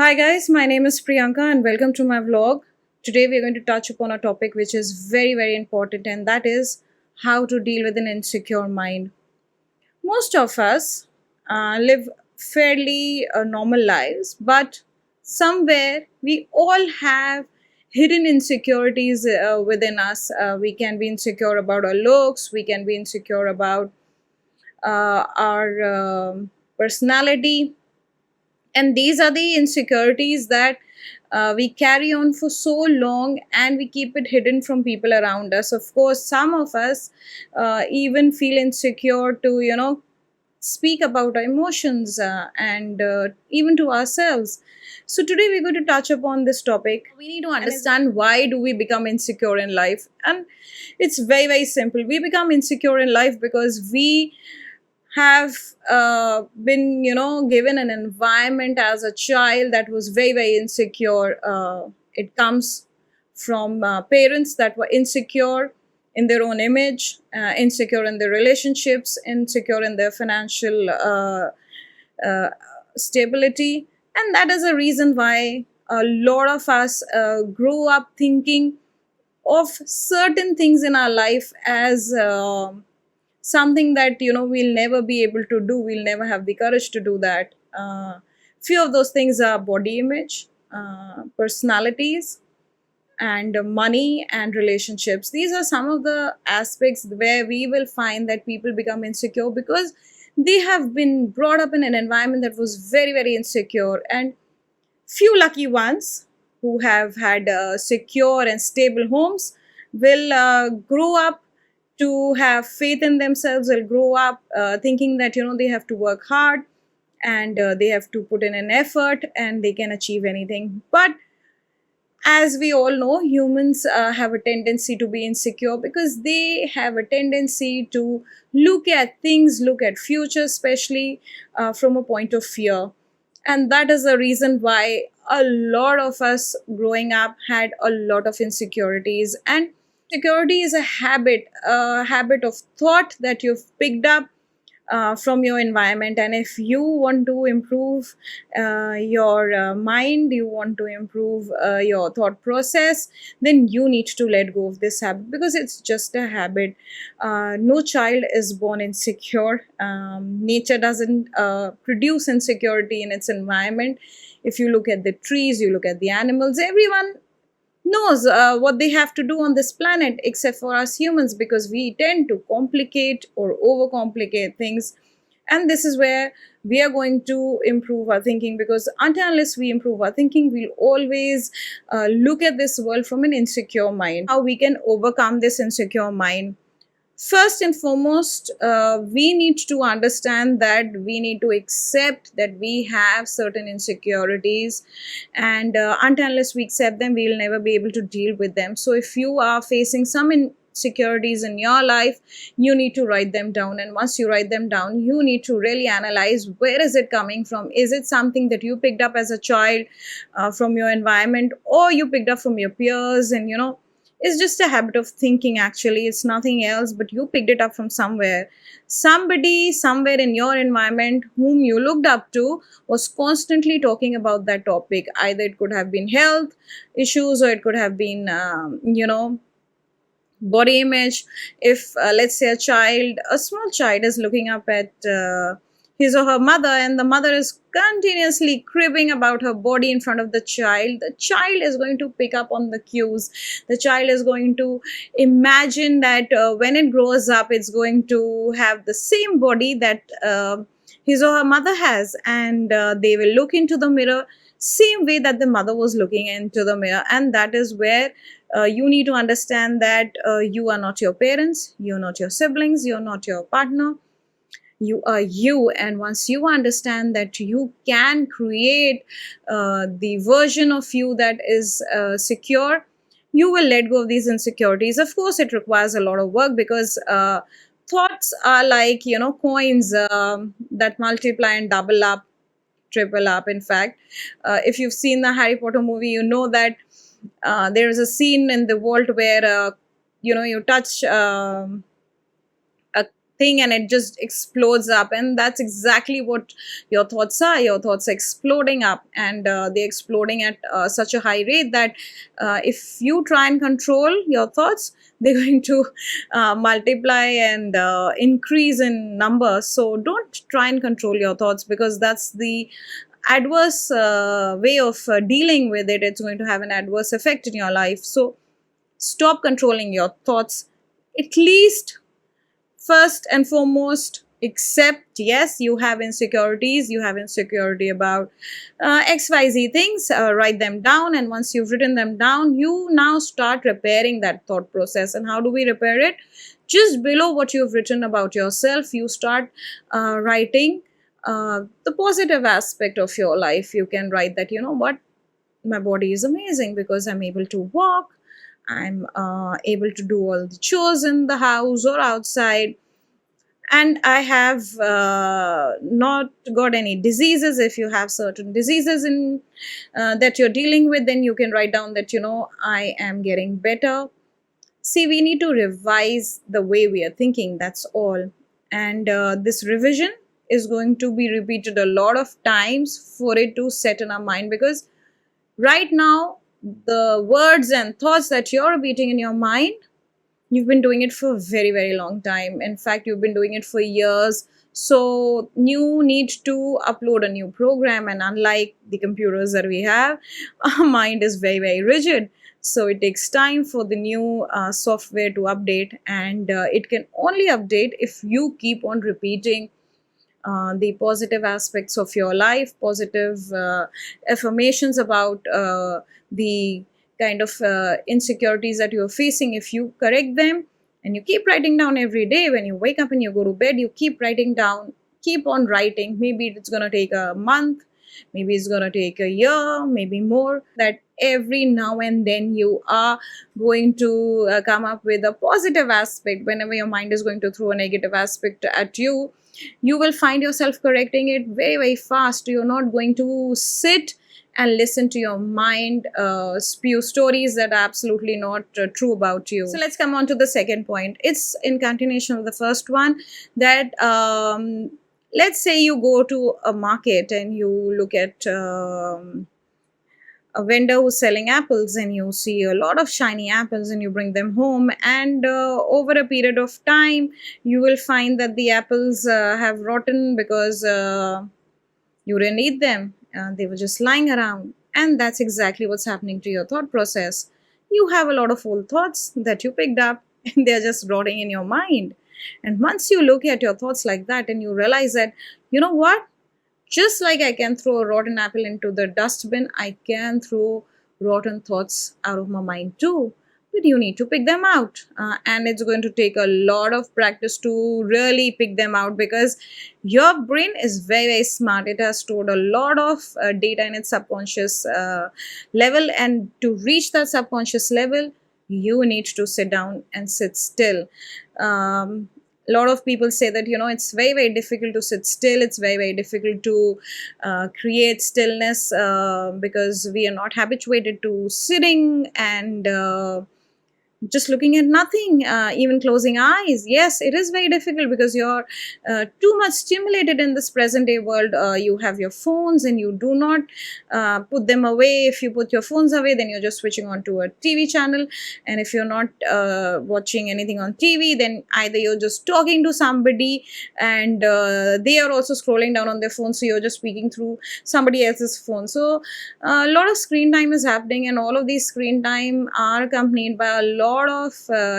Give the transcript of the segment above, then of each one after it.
Hi guys, my name is Priyanka and welcome to my vlog. Today we are going to touch upon a topic which is very important, and that is how to deal with an insecure mind. Most of us live fairly normal lives, but somewhere we all have hidden insecurities within us. We can be insecure about our looks, we can be insecure about our personality, and these are the insecurities that we carry on for so long and we keep it hidden from people around us. Of course, some of us even feel insecure to speak about our emotions and even to ourselves. So today we're going to touch upon this topic. We need to understand why do we become insecure in life, and it's very simple. We become insecure in life because we have been given an environment as a child that was very insecure. It comes from parents that were insecure in their own image, insecure in their relationships, insecure in their financial uh, stability, and that is a reason why a lot of us grew up thinking of certain things in our life as something that we'll never be able to do, we'll never have the courage to do that. Few of those things are body image, personalities, and money and relationships. These are some of the aspects where we will find that people become insecure because they have been brought up in an environment that was very insecure. And few lucky ones who have had secure and stable homes will grow up to have faith in themselves, will grow up thinking that they have to work hard and they have to put in an effort and they can achieve anything. But as we all know, humans have a tendency to be insecure because they have a tendency to look at things, look at future, especially from a point of fear. And that is the reason why a lot of us growing up had a lot of insecurities. And security is a habit of thought that you've picked up from your environment. And if you want to improve your mind, you want to improve your thought process, then you need to let go of this habit because it's just a habit. No child is born insecure. Nature doesn't produce insecurity in its environment. If you look at the trees, you look at the animals, everyone knows what they have to do on this planet except for us humans, because we tend to complicate or overcomplicate things. And this is where we are going to improve our thinking, because until unless we improve our thinking, we'll always look at this world from an insecure mind. How we can overcome this insecure mind? First and foremost, we need to understand that we need to accept that we have certain insecurities, and until unless we accept them, we will never be able to deal with them. So if you are facing some insecurities in your life, you need to write them down, and once you write them down, you need to really analyze where is it coming from. Is it something that you picked up as a child from your environment, or you picked up from your peers? And it's just a habit of thinking, actually. It's nothing else, but you picked it up from somewhere. Somebody, somewhere in your environment whom you looked up to was constantly talking about that topic. Either it could have been health issues, or it could have been, body image. If let's say a small child is looking up at his or her mother, and the mother is continuously cribbing about her body in front of the child is going to pick up on the cues. The child is going to imagine that when it grows up, it's going to have the same body that his or her mother has, and they will look into the mirror same way that the mother was looking into the mirror. And that is where you need to understand that you are not your parents, you're not your siblings, you're not your partner, you are you. And once you understand that you can create the version of you that is secure, you will let go of these insecurities. Of course, it requires a lot of work, because thoughts are like coins that multiply and double up, triple up. In fact, if you've seen the Harry Potter movie, you know that there is a scene in the vault where you touch a thing and it just explodes up. And that's exactly what your thoughts are. Your thoughts are exploding up, and they're exploding at such a high rate that if you try and control your thoughts, they're going to multiply and increase in numbers. So don't try and control your thoughts, because that's the adverse way of dealing with it. It's going to have an adverse effect in your life. So stop controlling your thoughts. At least, first and foremost, accept, yes, you have insecurities, you have insecurity about xyz things. Write them down, and once you've written them down, you now start repairing that thought process. And how do we repair it? Just below what you've written about yourself, you start writing the positive aspect of your life. You can write that, you know what, my body is amazing because I'm able to walk, I'm able to do all the chores in the house or outside, and I have not got any diseases. If you have certain diseases in that you're dealing with, then you can write down that, you know, I am getting better. See, we need to revise the way we are thinking, that's all. And this revision is going to be repeated a lot of times for it to set in our mind, because right now, the words and thoughts that you're repeating in your mind, you've been doing it for a very, very long time. In fact, you've been doing it for years. So you need to upload a new program. And unlike the computers that we have, our mind is very, very rigid. So it takes time for the new software to update. And it can only update if you keep on repeating the positive aspects of your life, positive affirmations about the kind of insecurities that you're facing. If you correct them and you keep writing down every day, when you wake up and you go to bed, you keep writing down, keep on writing. Maybe it's going to take a month, maybe it's going to take a year, maybe more. That every now and then you are going to come up with a positive aspect. Whenever your mind is going to throw a negative aspect at you, you will find yourself correcting it very, very fast. You're not going to sit and listen to your mind spew stories that are absolutely not true about you. So let's come on to the second point. It's in continuation of the first one, that let's say you go to a market and you look at a vendor who's selling apples, and you see a lot of shiny apples and you bring them home, and over a period of time you will find that the apples have rotten because you didn't eat them. They were just lying around. And that's exactly what's happening to your thought process. You have a lot of old thoughts that you picked up and they're just rotting in your mind. And once you look at your thoughts like that and you realize that, you know what, just like I can throw a rotten apple into the dustbin, I can throw rotten thoughts out of my mind too. But you need to pick them out. And it's going to take a lot of practice to really pick them out, because your brain is very, very smart. It has stored a lot of data in its subconscious level. And to reach that subconscious level, you need to sit down and sit still. A lot of people say that, you know, it's very, very difficult to sit still. It's very, very difficult to create stillness because we are not habituated to sitting and just looking at nothing, even closing eyes. Yes, it is very difficult because you're too much stimulated in this present day world. You have your phones and you do not put them away. If you put your phones away, then you're just switching on to a TV channel. And if you're not watching anything on TV, then either you're just talking to somebody and they are also scrolling down on their phone. So you're just speaking through somebody else's phone. So a lot of screen time is happening, and all of these screen time are accompanied by a lot of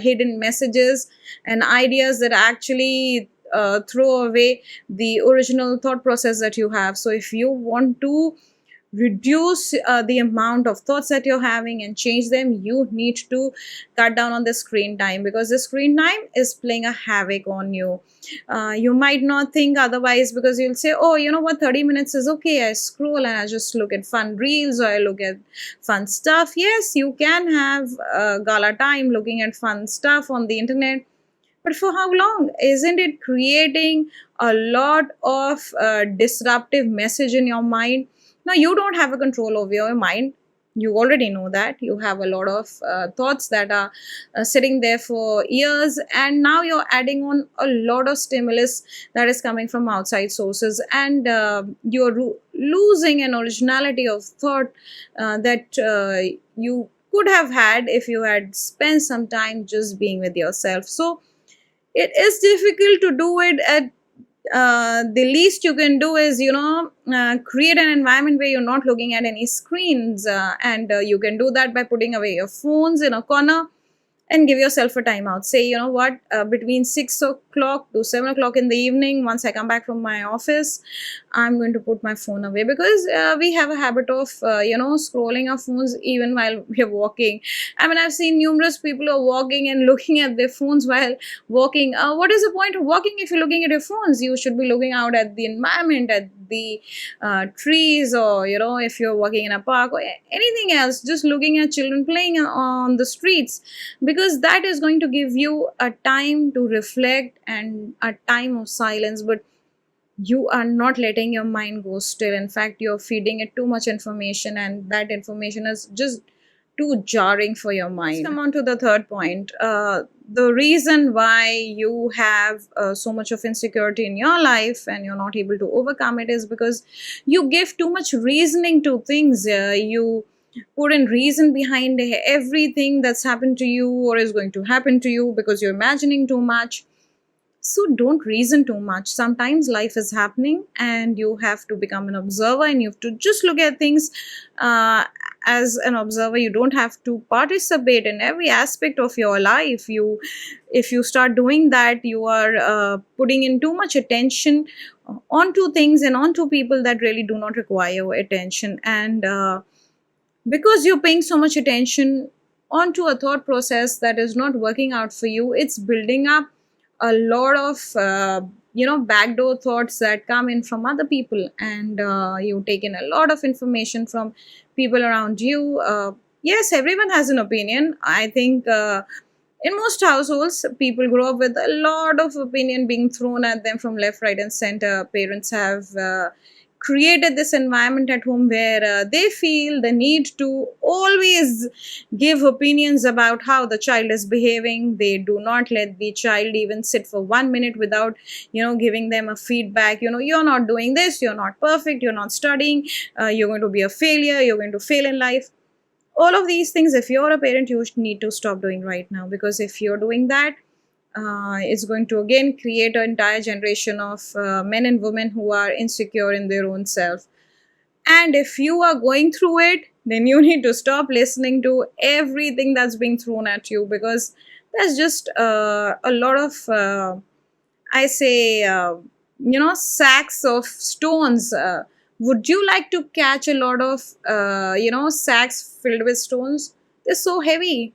hidden messages and ideas that actually throw away the original thought process that you have. So if you want to reduce the amount of thoughts that you're having and change them, you need to cut down on the screen time, because the screen time is playing a havoc on you. You might not think otherwise, because you'll say, oh, you know what, 30 minutes is okay. I scroll and I just look at fun reels or I look at fun stuff. Yes, you can have gala time looking at fun stuff on the internet, but for how long? Isn't it creating a lot of disruptive message in your mind? Now, you don't have a control over your mind. You already know that you have a lot of thoughts that are sitting there for years, and now you're adding on a lot of stimulus that is coming from outside sources, and you're losing an originality of thought that you could have had if you had spent some time just being with yourself. So it is difficult to do it at the least you can do is, create an environment where you're not looking at any screens, and you can do that by putting away your phones in a corner and give yourself a timeout. Say, you know what, between 6 o'clock to 7 o'clock in the evening, once I come back from my office, I'm going to put my phone away, because we have a habit of, scrolling our phones even while we're walking. I mean, I've seen numerous people who are walking and looking at their phones while walking. What is the point of walking if you're looking at your phones? You should be looking out at the environment, at the trees, or, if you're walking in a park or anything else, just looking at children playing on the streets, because that is going to give you a time to reflect and a time of silence. But you are not letting your mind go still. In fact, you're feeding it too much information, and that information is just too jarring for your mind. Let's come on to the third point. The reason why you have so much of insecurity in your life and you're not able to overcome it is because you give too much reasoning to things. You put in reason behind everything that's happened to you or is going to happen to you, because you're imagining too much. So don't reason too much. Sometimes life is happening and you have to become an observer, and you have to just look at things as an observer. You don't have to participate in every aspect of your life. If you start doing that, you are putting in too much attention onto things and onto people that really do not require your attention. And because you're paying so much attention onto a thought process that is not working out for you, it's building up a lot of backdoor thoughts that come in from other people, and you take in a lot of information from people around you. Yes, everyone has an opinion. I think in most households, people grow up with a lot of opinion being thrown at them from left, right, and center. Parents have created this environment at home where they feel the need to always give opinions about how the child is behaving. They do not let the child even sit for 1 minute without, giving them a feedback. You're not doing this, you're not perfect, you're not studying, you're going to be a failure, you're going to fail in life. All of these things, if you're a parent, you need to stop doing right now, because if you're doing that, it's going to again create an entire generation of men and women who are insecure in their own self. And if you are going through it, then you need to stop listening to everything that's being thrown at you, because there's just a lot of I say sacks of stones. Would you like to catch a lot of sacks filled with stones? They're so heavy.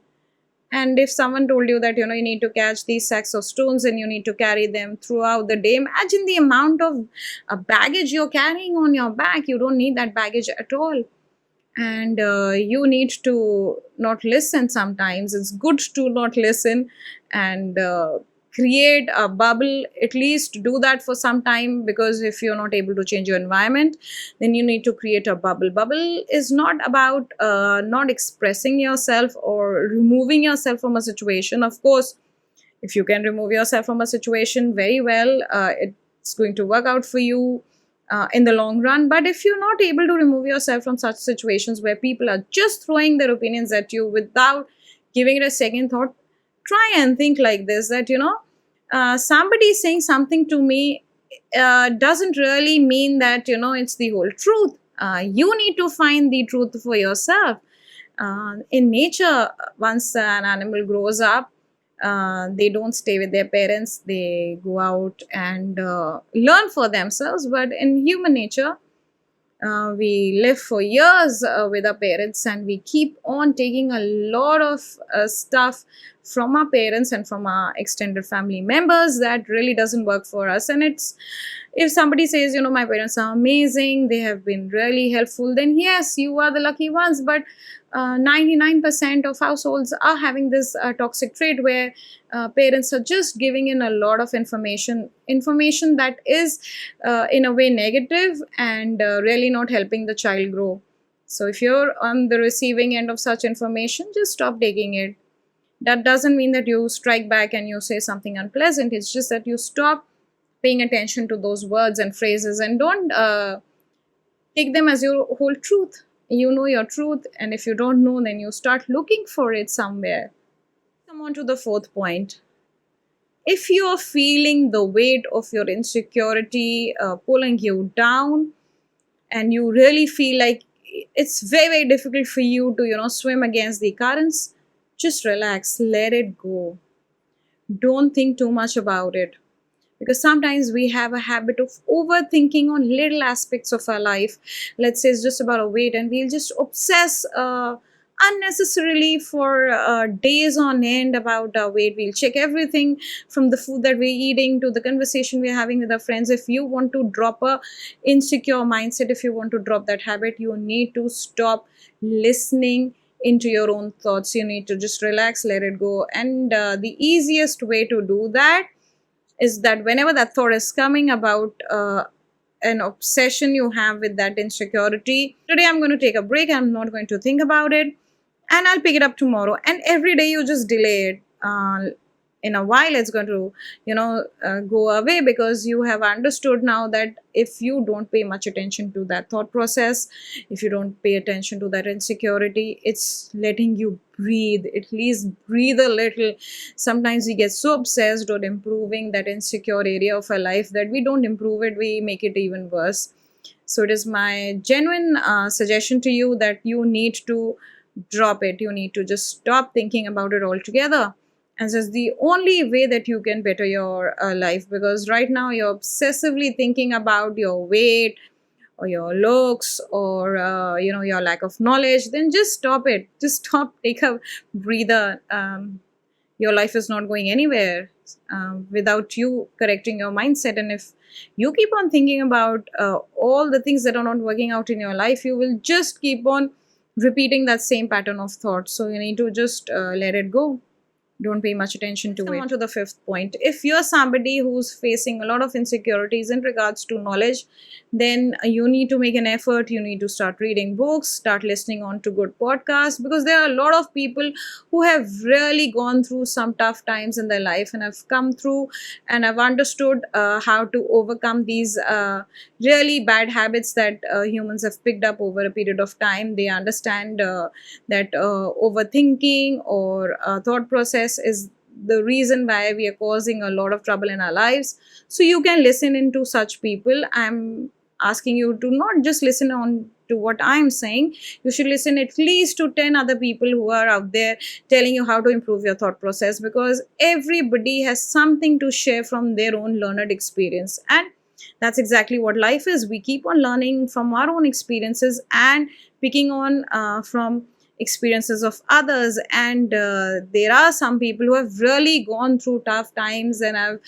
And if someone told you that, you need to catch these sacks of stones and you need to carry them throughout the day, imagine the amount of baggage you're carrying on your back. You don't need that baggage at all. And you need to not listen sometimes. It's good to not listen and create a bubble. At least do that for some time, because if you're not able to change your environment, then you need to create a bubble. Bubble is not about not expressing yourself or removing yourself from a situation. Of course, if you can remove yourself from a situation, very well, it's going to work out for you in the long run. But if you're not able to remove yourself from such situations where people are just throwing their opinions at you without giving it a second thought, try and think like this, that somebody saying something to me doesn't really mean that it's the whole truth. You need to find the truth for yourself. In nature, once an animal grows up, they don't stay with their parents, they go out and learn for themselves. But in human nature, we live for years with our parents, and we keep on taking a lot of stuff from our parents and from our extended family members that really doesn't work for us. And it's, if somebody says, my parents are amazing, they have been really helpful, then yes, you are the lucky ones. But 99% of households are having this toxic trait where parents are just giving in a lot of information that is in a way negative, and really not helping the child grow. So if you're on the receiving end of such information, just stop taking it. That doesn't mean that you strike back and you say something unpleasant. It's just that you stop paying attention to those words and phrases, and don't take them as your whole truth. You know your truth, and if you don't know, then you start looking for it somewhere. Come on to the fourth point. If you are feeling the weight of your insecurity pulling you down, and you really feel like it's very very difficult for you to swim against the currents, just relax, let it go. Don't think too much about it, because sometimes we have a habit of overthinking on little aspects of our life. Let's say it's just about a weight, and we'll just obsess unnecessarily for days on end about our weight. We'll check everything, from the food that we're eating to the conversation we're having with our friends. If you want to drop a insecure mindset, if you want to drop that habit, you need to stop listening into your own thoughts. You need to just relax, let it go. And the easiest way to do that is that whenever that thought is coming about an obsession you have with that insecurity, today I'm going to take a break, I'm not going to think about it, and I'll pick it up tomorrow. And every day you just delay it. In a while it's going to go away, because you have understood now that if you don't pay much attention to that thought process, if you don't pay attention to that insecurity, it's letting you breathe. At least breathe a little. Sometimes we get so obsessed on improving that insecure area of our life that we don't improve it, we make it even worse. So it is my genuine suggestion to you that you need to drop it. You need to just stop thinking about it altogether, and that's the only way that you can better your life. Because right now you're obsessively thinking about your weight or your looks, or your lack of knowledge. Then just stop it. Just stop, take a breather. Your life is not going anywhere without you correcting your mindset. And if you keep on thinking about all the things that are not working out in your life, you will just keep on repeating that same pattern of thought. So you need to just let it go. Don't pay much attention to it. Come on to the fifth point. If you're somebody who's facing a lot of insecurities in regards to knowledge, then you need to make an effort. You need to start reading books, start listening on to good podcasts, because there are a lot of people who have really gone through some tough times in their life and have come through and have understood how to overcome these really bad habits that humans have picked up over a period of time. They understand that overthinking or thought process is the reason why we are causing a lot of trouble in our lives. So you can listen into such people. I'm asking you to not just listen on to what I'm saying. You should listen at least to 10 other people who are out there telling you how to improve your thought process, because everybody has something to share from their own learned experience. And that's exactly what life is. We keep on learning from our own experiences and picking on from experiences of others. And there are some people who have really gone through tough times and have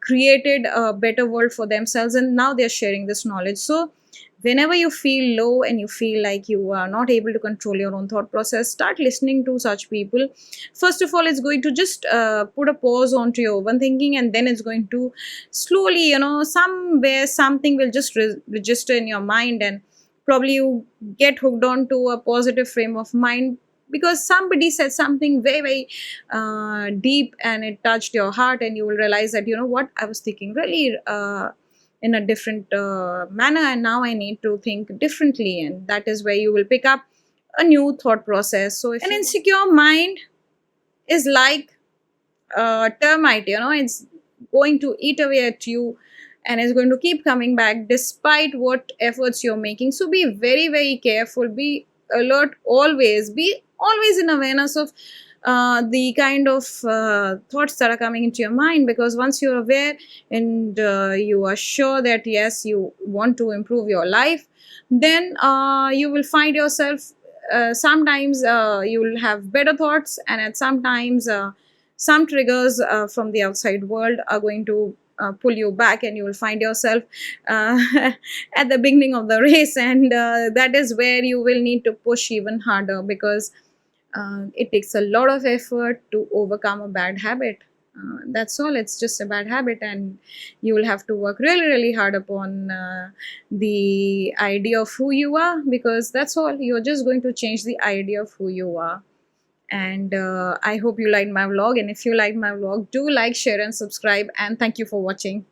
created a better world for themselves, and now they're sharing this knowledge. So whenever you feel low and you feel like you are not able to control your own thought process, start listening to such people. First of all, it's going to just put a pause onto your overthinking, and then it's going to slowly, somewhere something will just register in your mind, and probably you get hooked on to a positive frame of mind, because somebody said something very very deep and it touched your heart, and you will realize that, what, I was thinking really in a different manner, and now I need to think differently. And that is where you will pick up a new thought process. So if an insecure mind is like a termite, it's going to eat away at you, and is going to keep coming back despite what efforts you're making. So be very very careful, be alert, always be always in awareness of the kind of thoughts that are coming into your mind. Because once you're aware and you are sure that yes, you want to improve your life, then you will find yourself sometimes you will have better thoughts, and at sometimes some triggers from the outside world are going to pull you back, and you will find yourself uh, at the beginning of the race. And that is where you will need to push even harder, because it takes a lot of effort to overcome a bad habit. That's all. It's just a bad habit, and you will have to work really, really hard upon the idea of who you are, because that's all. You're just going to change the idea of who you are. And I hope you liked my vlog. And if you liked my vlog, do like, share, and subscribe. And thank you for watching.